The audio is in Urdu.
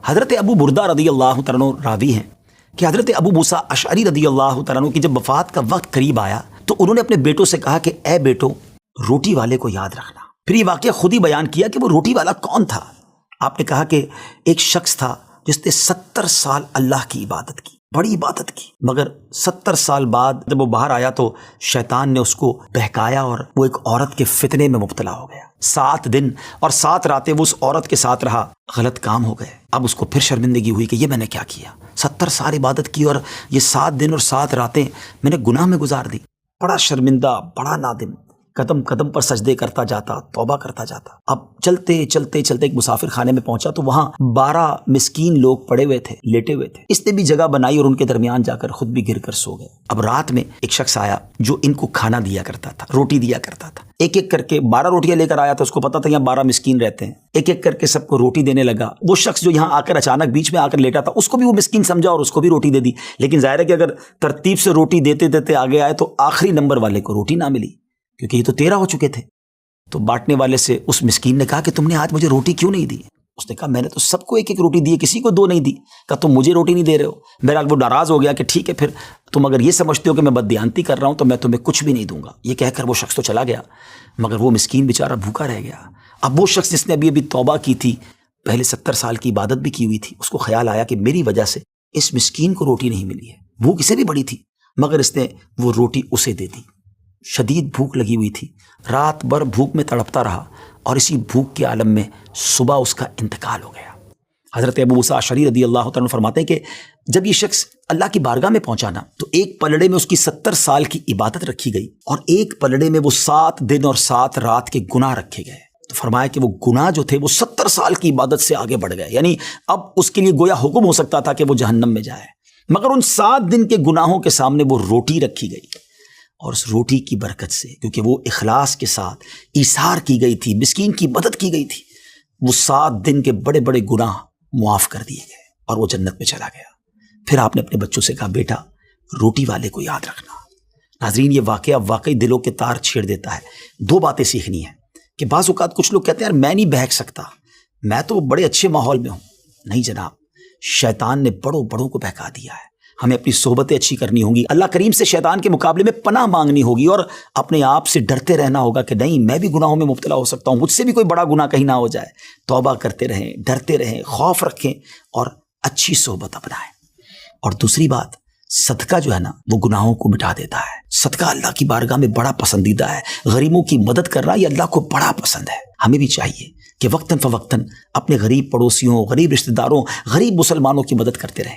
حضرت ابو بردہ رضی اللہ تعالیٰ عنہ راوی ہیں کہ حضرت ابو موسیٰ اشعری رضی اللہ تعالیٰ عنہ کی جب وفات کا وقت قریب آیا تو انہوں نے اپنے بیٹوں سے کہا کہ اے بیٹو روٹی والے کو یاد رکھنا۔ پھر یہ واقعہ خود ہی بیان کیا کہ وہ روٹی والا کون تھا۔ آپ نے کہا کہ ایک شخص تھا جس نے 70 سال اللہ کی عبادت کی، بڑی عبادت کی، مگر 70 سال بعد جب وہ باہر آیا تو شیطان نے اس کو بہکایا اور وہ ایک عورت کے فتنے میں مبتلا ہو گیا۔ 7 دن اور 7 راتیں وہ اس عورت کے ساتھ رہا، غلط کام ہو گئے۔ اب اس کو پھر شرمندگی ہوئی کہ یہ میں نے کیا کیا، 70 سال عبادت کی اور یہ 7 دن اور 7 راتیں میں نے گناہ میں گزار دی۔ بڑا شرمندہ، بڑا نادم، قدم قدم پر سجدے کرتا جاتا، توبہ کرتا جاتا۔ اب چلتے چلتے چلتے ایک مسافر خانے میں پہنچا تو وہاں 12 مسکین لوگ پڑے ہوئے تھے، لیٹے ہوئے تھے۔ اس نے بھی جگہ بنائی اور ان کے درمیان جا کر خود بھی گر کر سو گئے۔ اب رات میں ایک شخص آیا جو ان کو کھانا دیا کرتا تھا، روٹی دیا کرتا تھا۔ ایک ایک کر کے 12 روٹیاں لے کر آیا تھا، اس کو پتا تھا یہاں 12 مسکین رہتے ہیں۔ ایک ایک کر کے سب کو روٹی دینے لگا۔ وہ شخص جو یہاں آ کر اچانک بیچ میں آ کر لیٹا تھا اس کو بھی وہ مسکین سمجھا اور اس کو بھی روٹی دے دی۔ لیکن ظاہر ہے کہ اگر ترتیب سے روٹی دیتے دیتے آگے آئے تو آخری نمبر والے کو روٹی نہ ملی، کیونکہ یہ تو 13 ہو چکے تھے۔ تو بانٹنے والے سے اس مسکین نے کہا کہ تم نے آج مجھے روٹی کیوں نہیں دی؟ اس نے کہا میں نے تو سب کو ایک ایک روٹی دی، کسی کو 2 نہیں دی۔ کہا تم مجھے روٹی نہیں دے رہے ہو۔ بہرحال وہ ناراض ہو گیا کہ ٹھیک ہے، پھر تم اگر یہ سمجھتے ہو کہ میں بددیانتی کر رہا ہوں تو میں تمہیں کچھ بھی نہیں دوں گا۔ یہ کہہ کر وہ شخص تو چلا گیا، مگر وہ مسکین بیچارہ بھوکا رہ گیا۔ اب وہ شخص جس نے ابھی توبہ کی تھی، پہلے 70 سال کی عبادت بھی کی ہوئی تھی، اس کو خیال آیا کہ میری وجہ سے اس مسکین کو روٹی نہیں ملی ہے۔ بھوک اسے بھی بڑی تھی مگر اس نے وہ روٹی اسے دے دی۔ شدید بھوک لگی ہوئی تھی، رات بھر بھوک میں تڑپتا رہا اور اسی بھوک کے عالم میں صبح اس کا انتقال ہو گیا۔ حضرت ابو موسیٰ اشعری رضی اللہ تعالیٰ عنہ فرماتے ہیں کہ جب یہ شخص اللہ کی بارگاہ میں پہنچا نا تو ایک پلڑے میں اس کی 70 سال کی عبادت رکھی گئی اور ایک پلڑے میں وہ 7 دن اور 7 رات کے گناہ رکھے گئے۔ تو فرمایا کہ وہ گناہ جو تھے وہ 70 سال کی عبادت سے آگے بڑھ گئے، یعنی اب اس کے لیے گویا حکم ہو سکتا تھا کہ وہ جہنم میں جائے، مگر ان 7 دن کے گناہوں کے سامنے وہ روٹی رکھی گئی اور اس روٹی کی برکت سے، کیونکہ وہ اخلاص کے ساتھ ایثار کی گئی تھی، مسکین کی مدد کی گئی تھی، وہ 7 دن کے بڑے بڑے گناہ معاف کر دیے گئے اور وہ جنت میں چلا گیا۔ پھر آپ نے اپنے بچوں سے کہا بیٹا روٹی والے کو یاد رکھنا۔ ناظرین یہ واقعہ واقعی دلوں کے تار چھیڑ دیتا ہے۔ 2 باتیں سیکھنی ہیں کہ بعض اوقات کچھ لوگ کہتے ہیں یار میں نہیں بہک سکتا، میں تو بڑے اچھے ماحول میں ہوں۔ نہیں جناب، شیطان نے بڑوں کو بہکا دیا ہے۔ ہمیں اپنی صحبتیں اچھی کرنی ہوں گی، اللہ کریم سے شیطان کے مقابلے میں پناہ مانگنی ہوگی اور اپنے آپ سے ڈرتے رہنا ہوگا کہ نہیں میں بھی گناہوں میں مبتلا ہو سکتا ہوں، مجھ سے بھی کوئی بڑا گناہ کہیں نہ ہو جائے۔ توبہ کرتے رہیں، ڈرتے رہیں، خوف رکھیں اور اچھی صحبت اپنائیں۔ اور دوسری بات، صدقہ جو ہے نا وہ گناہوں کو مٹا دیتا ہے۔ صدقہ اللہ کی بارگاہ میں بڑا پسندیدہ ہے۔ غریبوں کی مدد کرنا یہ اللہ کو بڑا پسند ہے۔ ہمیں بھی چاہیے کہ وقتاً فوقتاً اپنے غریب پڑوسیوں، غریب رشتہ داروں، غریب مسلمانوں کی مدد کرتے رہیں۔